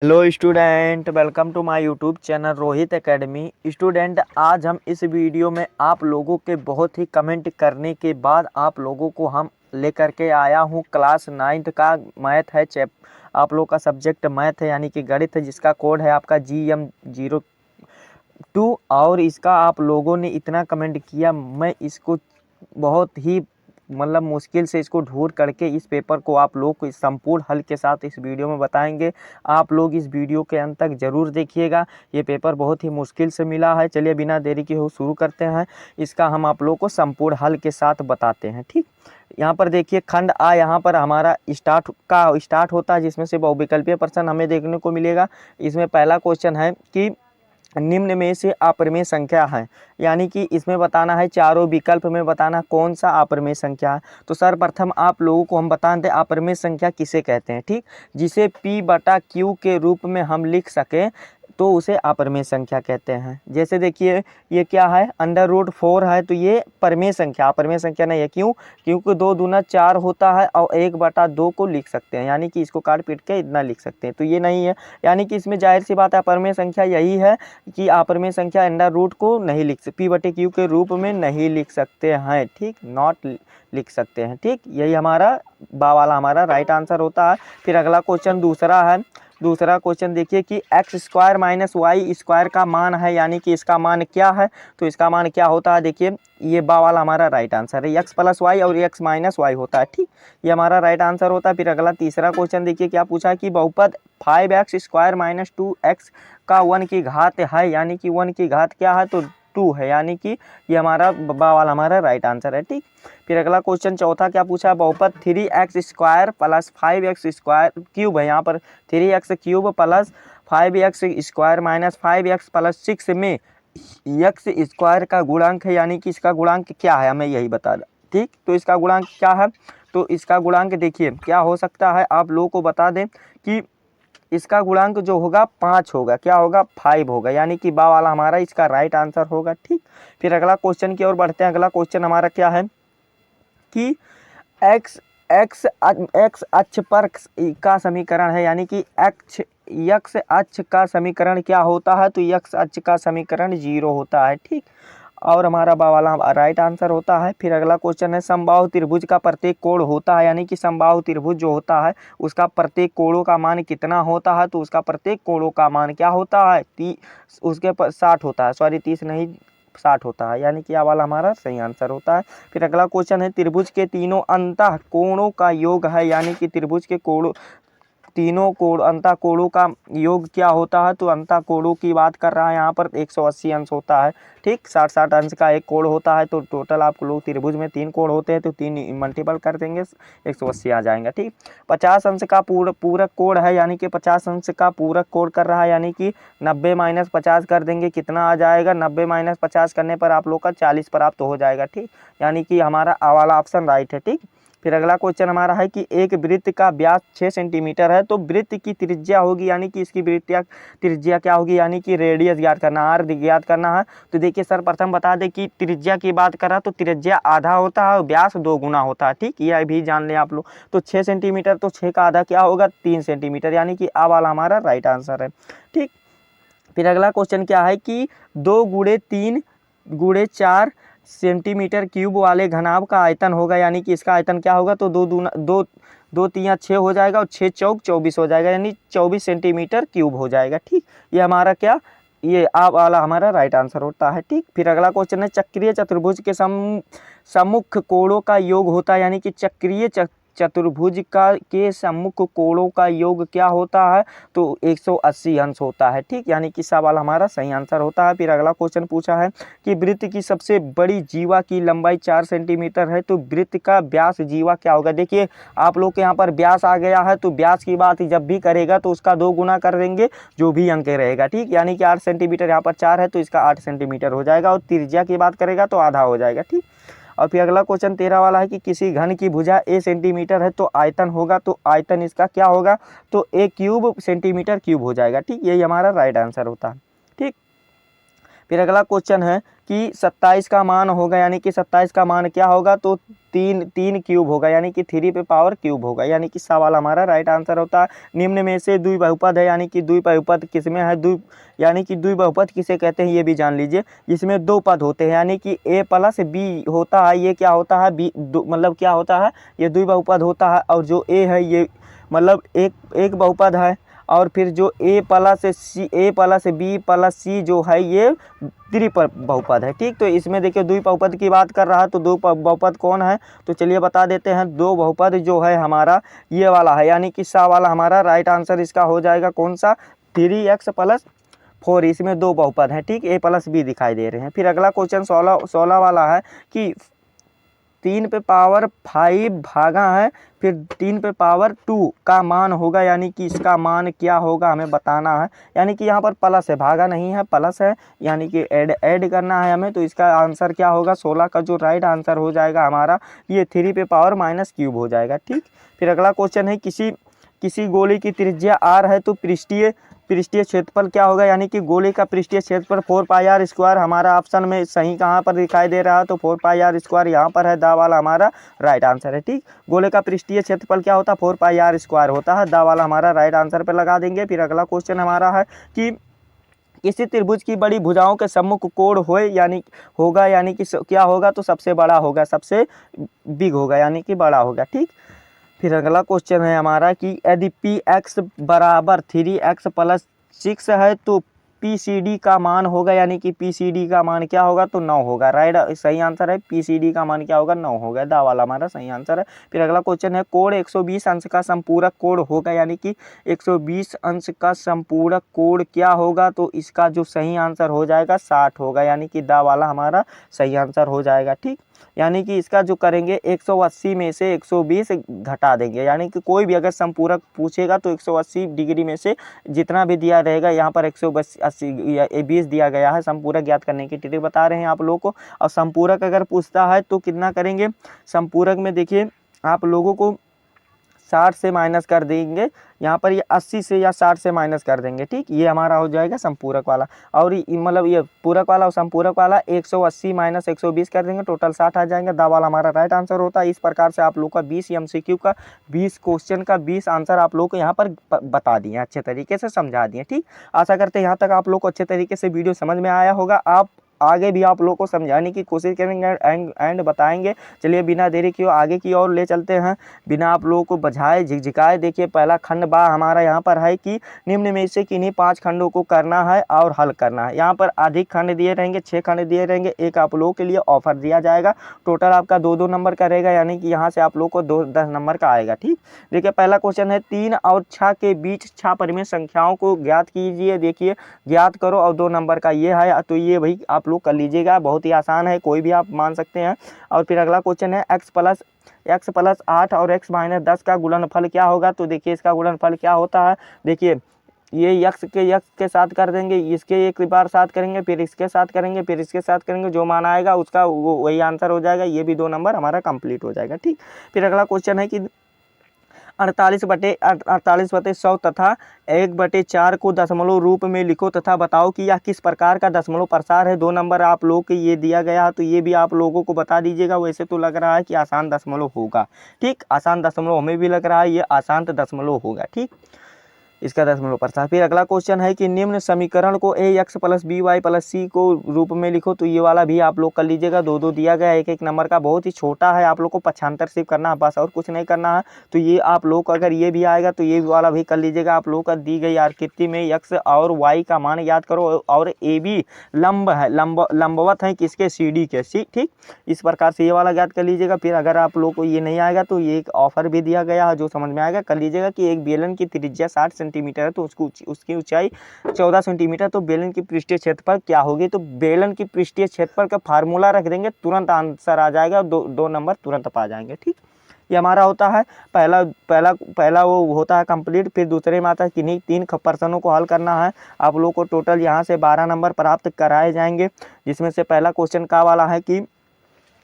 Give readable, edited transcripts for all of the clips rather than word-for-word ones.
Hello student, welcome to my YouTube channel Rohit academy. Student, आज हम इस वीडियो में आप लोगों के बहुत ही कमेंट करने के बाद आप लोगों को हम लेकर के आया हूं क्लास 9th का मैथ है। आप लोग का सब्जेक्ट मैथ है यानी कि गणित है, जिसका कोड है आपका GM02। और इसका आप लोगों ने इतना कमेंट किया, मैं इसको बहुत ही मुश्किल से इसको ढूंढ करके इस पेपर को आप लोग को इस संपूर्ण हल के साथ इस वीडियो में बताएंगे। आप लोग इस वीडियो के अंत तक ज़रूर देखिएगा। ये पेपर बहुत ही मुश्किल से मिला है। चलिए बिना देरी के हो शुरू करते हैं। इसका हम आप लोग को संपूर्ण हल के साथ बताते हैं। ठीक, यहाँ पर देखिए खंड आ, यहाँ पर हमारा स्टार्ट होता है, जिसमें से बहुविकल्पीय प्रश्न हमें देखने को मिलेगा। इसमें पहला क्वेश्चन है कि निम्न में से अपरिमेय संख्या है, यानी कि इसमें बताना है, चारों विकल्प में बताना कौन सा अपरिमेय संख्या है। तो सर्वप्रथम आप लोगों को हम बता दें अपरिमेय संख्या किसे कहते हैं। ठीक, जिसे P/Q के रूप में हम लिख सकें तो उसे अपरिमेय संख्या कहते हैं। जैसे देखिए ये क्या है, √4 है, तो ये परिमेय संख्या अपरिमेय संख्या नहीं है। क्यों? क्योंकि 2 दूना 4 होता है और 1/2 को लिख सकते हैं, यानी कि इसको काट पीट के इतना लिख सकते हैं, तो ये नहीं है। यानी कि इसमें जाहिर सी बात है अपरिमेय संख्या यही है कि अपरिमेय संख्या अंडर रूट को नहीं लिख सकते, P/Q के रूप में नहीं लिख सकते हैं। ठीक, नॉट लिख सकते हैं। ठीक, यही हमारा वाला हमारा राइट आंसर होता है। फिर अगला क्वेश्चन दूसरा है। दूसरा क्वेश्चन देखिए कि x² - y² का मान है, यानी कि इसका मान क्या है। तो इसका मान क्या होता है, देखिए ये वाला हमारा राइट आंसर है। x + y और x - y होता है। ठीक, ये हमारा राइट आंसर होता है। फिर अगला तीसरा क्वेश्चन देखिए क्या पूछा कि बहुपद 5x² - 2x का 1 की घात है, यानी कि 1 की घात क्या है, तो 2 है, यानी कि ये हमारा वाला हमारा राइट आंसर है। ठीक, फिर अगला क्वेश्चन चौथा क्या पूछा, बहुपद 3x² + 5x² है। यहाँ पर 3x³ + 5x² - 5x + 6 में x² का गुणांक है, यानी कि इसका गुणांक क्या है, हमें यही बता दें। ठीक, तो इसका गुणांक क्या है, तो इसका गुणांक देखिए क्या हो सकता है, आप लोगों को बता दें कि इसका गुणांक जो होगा 5 होगा। क्या होगा, 5 होगा, यानी कि बा वाला हमारा इसका राइट आंसर होगा। ठीक, फिर अगला क्वेश्चन की ओर बढ़ते हैं। अगला क्वेश्चन हमारा क्या है कि एक्स एक्स एक्स अक्ष पर का समीकरण है, यानी कि एक्स अक्ष का समीकरण क्या होता है, तो एक्स अक्ष का समीकरण 0 होता है। ठीक, और हमारा वाला राइट आंसर होता है। फिर अगला क्वेश्चन है समबाहु त्रिभुज का प्रत्येक कोण होता है, यानी कि समबाहु त्रिभुज जो होता है उसका प्रत्येक कोणों का मान कितना होता है, तो उसका प्रत्येक कोणों का मान क्या होता है, उसके 60 होता है, सॉरी 30 नहीं 60 होता है, यानी कि यह वाला हमारा सही आंसर होता है। फिर अगला क्वेश्चन है त्रिभुज के तीनों अंतः कोणों का योग है, यानी कि त्रिभुज के कोणों तीनों कोण अंतः कोणों का योग क्या होता है, तो अंतः कोणों की बात कर रहा है। यहाँ पर 180 अंश होता है। ठीक, 60 अंश का एक कोण होता है, तो टोटल आप लोग त्रिभुज में 3 कोण होते हैं, तो 3 मल्टीपल कर देंगे 180 आ जाएगा। ठीक, 50 अंश का पूरक कोण है, यानी कि 50 अंश का पूरक कोण कर रहा है, यानी कि 90 - 50 कर देंगे, कितना आ जाएगा, 90 - 50 करने पर आप लोग का 40 प्राप्त हो जाएगा। ठीक, यानी कि हमारा आ वाला ऑप्शन राइट है। ठीक, फिर अगला क्वेश्चन हमारा है कि एक वृत्त का व्यास 6 सेंटीमीटर है, तो वृत्त की त्रिज्या होगी, यानी कि इसकी त्रिज्या क्या होगी, यानी कि रेडियस ज्ञात करना, आर ज्ञात करना है। तो देखिए सर्वप्रथम बता दें कि त्रिज्या की बात करा तो त्रिज्या आधा होता है और व्यास 2 गुना होता है। ठीक, यह भी जान लें आप लोग। तो 6 सेंटीमीटर, तो 6 का आधा क्या होगा, 3 सेंटीमीटर, यानी कि आ वाला हमारा राइट आंसर है। ठीक, फिर अगला क्वेश्चन क्या है कि 2 × 3 × 4 सेंटीमीटर क्यूब वाले घनाभ का आयतन होगा, यानी कि इसका आयतन क्या होगा, तो 2 × 3 = 6 हो जाएगा और 6 चौक 24 हो जाएगा, यानी 24 सेंटीमीटर क्यूब हो जाएगा। ठीक, ये हमारा क्या, ये आप वाला हमारा राइट आंसर होता है। ठीक, फिर अगला क्वेश्चन है चक्रीय चतुर्भुज के सम्मुख कोणों का योग होता है, यानी कि चक्रीय चतुर्भुज के सम्मुख कोणों का योग क्या होता है, तो 180 अंश होता है। ठीक, यानी कि सवाल हमारा सही आंसर होता है। फिर अगला क्वेश्चन पूछा है कि वृत्त की सबसे बड़ी जीवा की लंबाई 4 सेंटीमीटर है, तो वृत्त का व्यास जीवा क्या होगा। देखिए आप लोग के यहाँ पर व्यास आ गया है, तो व्यास की बात जब भी करेगा तो उसका 2 गुना कर देंगे जो भी अंक रहेगा। ठीक, यानी कि 8 सेंटीमीटर, यहाँ पर 4 है तो इसका 8 सेंटीमीटर हो जाएगा, और त्रिज्या की बात करेगा तो आधा हो जाएगा। ठीक, और फिर अगला क्वेश्चन 13 वाला है कि किसी घन की भुजा a सेंटीमीटर है, तो आयतन होगा, तो आयतन इसका क्या होगा, तो a³ सेंटीमीटर क्यूब हो जाएगा। ठीक, यही हमारा राइट आंसर होता है। ठीक, फिर अगला क्वेश्चन है कि 27 का मान होगा, यानी कि 27 का मान क्या होगा, तो 3 क्यूब होगा, यानी कि 3 पे पावर क्यूब होगा, यानी कि सवाल हमारा राइट आंसर होता है। निम्न में से द्विबहुपद है, यानी कि द्विबहुपद किसमें है, यानी कि द्विबहुपद किसे कहते हैं ये भी जान लीजिए। इसमें दो पद होते हैं, यानी कि a प्लस बी होता है, ये क्या होता है, बी मतलब क्या होता है, ये द्विबहुपद होता है। और जो a है ये मतलब एक बहुपद है। और फिर जो a प्लस बी प्लस सी जो है ये बहुपद है। ठीक, तो इसमें देखिए द्विबहुपद की बात कर रहा है, तो दो बहुपद कौन है, तो चलिए बता देते हैं। दो बहुपद जो है हमारा ये वाला है, यानी कि सा वाला हमारा राइट आंसर इसका हो जाएगा कौन सा, 3x प्लस 4। इसमें दो बहुपद हैं। ठीक, a प्लस बी दिखाई दे रहे हैं। फिर अगला क्वेश्चन 16 वाला है कि 3 पे पावर 5 भागा है, फिर 3 पे पावर 2 का मान होगा, यानी कि इसका मान क्या होगा हमें बताना है। यानी कि यहाँ पर प्लस है, भागा नहीं है, प्लस है, यानी कि ऐड करना है हमें। तो इसका आंसर क्या होगा, 16 का जो राइट आंसर हो जाएगा हमारा ये 3 पे पावर माइनस क्यूब हो जाएगा। ठीक, फिर अगला क्वेश्चन है किसी गोले की त्रिज्या r है तो पृष्ठीय क्षेत्रफल क्या होगा, यानी कि गोले का पृष्ठीय क्षेत्रफल 4πr²। हमारा ऑप्शन में सही कहाँ पर दिखाई दे रहा है, तो 4πr² यहाँ पर है, दा वाला हमारा राइट आंसर है। ठीक, गोले का पृष्ठीय क्षेत्रफल क्या होता है, 4πr² होता है, दा वाला हमारा राइट आंसर पर लगा देंगे। फिर अगला क्वेश्चन हमारा है कि किसी त्रिभुज की बड़ी भुजाओं के सम्मुख कोण यानी कि क्या होगा, तो सबसे बड़ा होगा, सबसे बिग होगा, यानी कि बड़ा होगा। ठीक, फिर अगला क्वेश्चन है हमारा कि यदि px बराबर 3x प्लस 6 है तो PCD का मान होगा, यानी कि PCD का मान क्या होगा, तो 9 होगा। राइट सही आंसर है, PCD का मान क्या होगा, 9 होगा, दा वाला हमारा सही आंसर है। फिर अगला क्वेश्चन है कोण 120 अंश का संपूरक कोण होगा, यानी कि 120 अंश का संपूरक कोण क्या होगा, तो इसका जो सही आंसर हो जाएगा 60 होगा, यानी कि दा वाला हमारा सही आंसर हो जाएगा। ठीक, यानी कि इसका जो करेंगे 180 में से 120 घटा देंगे, यानी कि कोई भी अगर संपूरक पूछेगा तो 180 डिग्री में से जितना भी दिया रहेगा, यहाँ पर 120 दिया गया है। संपूरक ज्ञात करने की ट्रिक बता रहे हैं आप लोगों को। और संपूरक अगर पूछता है तो कितना करेंगे, संपूरक में देखिए आप लोगों को 60 से माइनस कर देंगे, यहाँ पर ये 80 से या 60 से माइनस कर देंगे। ठीक, ये हमारा हो जाएगा संपूरक वाला। और मतलब ये पूरक वाला और संपूरक वाला 180 माइनस 120 कर देंगे, टोटल 60 आ जाएंगे, दा वाला हमारा राइट आंसर होता है। इस प्रकार से आप लोग का 20 MCQ का 20 क्वेश्चन का 20 आंसर आप लोग को यहाँ पर बता दिए, अच्छे तरीके से समझा दिए। ठीक, आशा करते हैं यहाँ तक आप लोग को अच्छे तरीके से वीडियो समझ में आया होगा। आप आगे भी आप लोग को समझाने की कोशिश करेंगे एंड बताएंगे। चलिए बिना देरी किए आगे की ओर ले चलते हैं, बिना आप लोगों को बझाए झिकझिकाए। देखिए पहला खंड बा हमारा यहाँ पर है कि निम्न में से किन्हीं 5 खंडों को करना है और हल करना है। यहाँ पर अधिक खंड दिए रहेंगे, 6 खंड दिए रहेंगे, एक आप लोगों के लिए ऑफर दिया जाएगा। टोटल आपका 2-2 नंबर का रहेगा, यानी कि यहाँ से आप लोग को 10 नंबर का आएगा। ठीक, देखिए पहला क्वेश्चन है 3 और 6 के बीच 6 परिमेय संख्याओं को ज्ञात कीजिए। देखिए ज्ञात करो, और 2 नंबर का ये है, तो ये भाई आप लोग कर लीजिएगा, बहुत ही आसान है, कोई भी आप मान सकते हैं। और फिर अगला क्वेश्चन है x प्लस 8 और x माइनस 10 का गुणनफल क्या होगा। तो देखिए इसका गुणनफल क्या होता है, देखिए ये x के साथ कर देंगे, इसके एक बार साथ करेंगे, फिर इसके साथ करेंगे, फिर इसके साथ करेंगे, जो मान आएगा उसका वही आंसर हो जाएगा। ये भी 2 नंबर हमारा कंप्लीट हो जाएगा। ठीक, फिर अगला क्वेश्चन है कि 48/100 तथा 1/4 को दशमलव रूप में लिखो तथा बताओ कि यह किस प्रकार का दशमलव प्रसार है। 2 नंबर आप लोग के ये दिया गया है, तो ये भी आप लोगों को बता दीजिएगा। वैसे तो लग रहा है कि आसान दशमलव होगा। ठीक, आसान दशमलव हमें भी लग रहा है, ये आसान दशमलव होगा। ठीक, इसका दशमलव प्रसार। फिर अगला क्वेश्चन है कि निम्न समीकरण को ax plus by plus c को रूप में लिखो। तो ये वाला भी आप लोग कर लीजिएगा, 2-2 दिया गया, 1-1 नंबर का, बहुत ही छोटा है, आप लोग को 75 सिर्फ करना है बस, और कुछ नहीं करना है। तो ये आप लोग को अगर ये भी आएगा तो ये वाला भी कर लीजिएगा। आप लोग का दी गई आकृति में x और y का मान याद करो, और a b लंबवत है किसके, CD के। ठीक, इस प्रकार से ये वाला याद कर लीजिएगा। फिर अगर आप लोग को ये नहीं आएगा तो ये एक ऑफर भी दिया गया है, जो समझ में आएगा कर लीजिएगा कि एक बेलन की त्रिज्या 60 सेंटीमीटर है तो उसकी ऊंचाई 14 सेंटीमीटर, तो बेलन की पृष्ठीय क्षेत्रफल क्या होगी। तो बेलन की पृष्ठीय क्षेत्रफल का फार्मूला रख देंगे, तुरंत आंसर आ जाएगा, 2 नंबर तुरंत पा जाएंगे। ठीक, ये हमारा होता है पहला वो होता है कंप्लीट। फिर दूसरे में आता है किन्हीं 3 प्रश्नों को हल करना है। आप लोग को टोटल यहाँ से 12 नंबर प्राप्त कराए जाएंगे, जिसमें से पहला क्वेश्चन का वाला है कि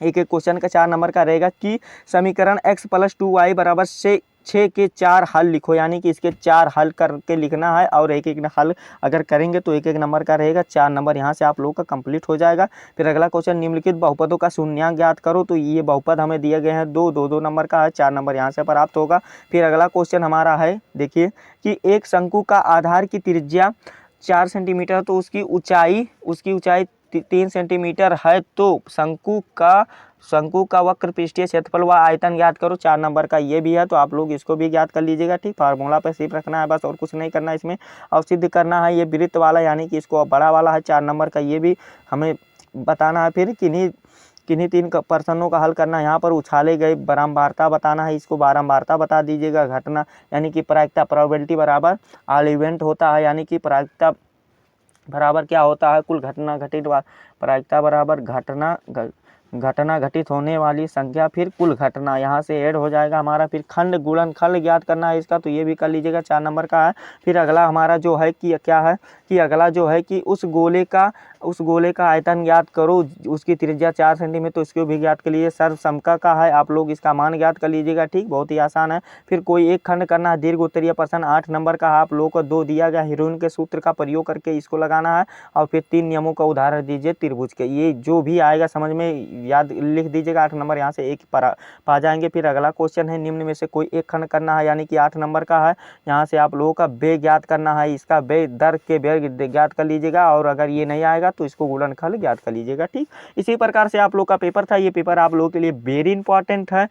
एक क्वेश्चन का 4 नंबर का रहेगा कि समीकरण x प्लस 2y बराबर से 6 के 4 हल लिखो, यानी कि इसके 4 हल करके लिखना है और एक एक हल अगर करेंगे तो एक एक नंबर का रहेगा, 4 नंबर यहाँ से आप लोगों का कंप्लीट हो जाएगा। फिर अगला क्वेश्चन, निम्नलिखित बहुपदों का शून्यांक ज्ञात करो। तो ये बहुपद हमें दिए गए हैं, दो दो नंबर का है, 4 नंबर यहाँ से प्राप्त होगा। फिर अगला क्वेश्चन हमारा है, देखिए कि एक शंकु का आधार की त्रिज्या 4 सेंटीमीटर तो उसकी ऊंचाई 3 सेंटीमीटर है, तो शंकु का वक्र पृष्ठीय क्षेत्रफल व आयतन ज्ञात करो। 4 नंबर का ये भी है, तो आप लोग इसको भी ज्ञात कर लीजिएगा। ठीक, फार्मूला पे सिर्फ रखना है बस, और कुछ नहीं करना है इसमें। और सिद्ध करना है ये वृत्त वाला, यानी कि इसको बड़ा वाला है 4 नंबर का, ये भी हमें बताना है। फिर किन्हीं 3 प्रश्नों का हल करना है। यहाँ पर उछाले गए बारंबारता बताना है, इसको बारंबारता बता दीजिएगा। घटना यानी कि प्रायिकता, प्रोबेबिलिटी बराबर ऑल इवेंट होता है, यानी कि प्रायिकता बराबर क्या होता है, कुल घटना घटित, प्रायिकता बराबर घटना घटित होने वाली संख्या, फिर कुल घटना यहाँ से ऐड हो जाएगा हमारा। फिर खंड गुणनफल ज्ञात करना है इसका, तो ये भी कर लीजिएगा, 4 नंबर का है। फिर अगला हमारा जो है कि क्या है कि अगला जो है कि उस गोले का आयतन ज्ञात करो, उसकी त्रिज्या 4 सेंटीमीटर, तो इसको भी ज्ञात कर लीजिए। सर्वसमका का है, आप लोग इसका मान ज्ञात कर लीजिएगा। ठीक, बहुत ही आसान है। फिर कोई एक खंड करना है, दीर्घ उत्तरीय प्रश्न 8 नंबर का है, आप लोगों को 2 दिया गया, हीरोइन के सूत्र का प्रयोग करके इसको लगाना है। और फिर 3 नियमों का उदाहरण दीजिए त्रिभुज के। ये जो भी आएगा समझ में याद लिख दीजिएगा, 8 नंबर यहाँ से एक पा जाएंगे। फिर अगला क्वेश्चन है, निम्न में से कोई एक खंड करना है, यानी कि 8 नंबर का है। यहाँ से आप लोगों का व्यय ज्ञात करना है, इसका व्यय दर के व्यय ज्ञात कर लीजिएगा, और अगर ये नहीं आएगा तो इसको गुणनफल ज्ञात कर लीजिएगा। ठीक, इसी प्रकार से आप लोग का पेपर था। ये पेपर आप लोगों के लिए वेरी इंपॉर्टेंट है,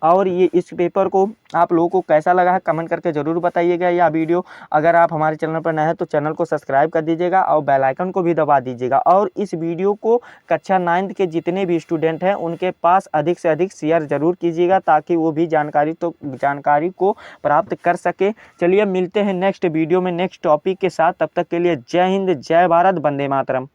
और ये इस पेपर को आप लोगों को कैसा लगा है कमेंट करके ज़रूर बताइएगा। यह वीडियो अगर आप हमारे चैनल पर नए हैं तो चैनल को सब्सक्राइब कर दीजिएगा और बेल आइकन को भी दबा दीजिएगा। और इस वीडियो को कक्षा 9th के जितने भी स्टूडेंट हैं उनके पास अधिक से अधिक शेयर ज़रूर कीजिएगा, ताकि वो भी जानकारी को प्राप्त कर सके। चलिए मिलते हैं नेक्स्ट वीडियो में नेक्स्ट टॉपिक के साथ, तब तक के लिए जय हिंद, जय भारत, वंदे मातरम।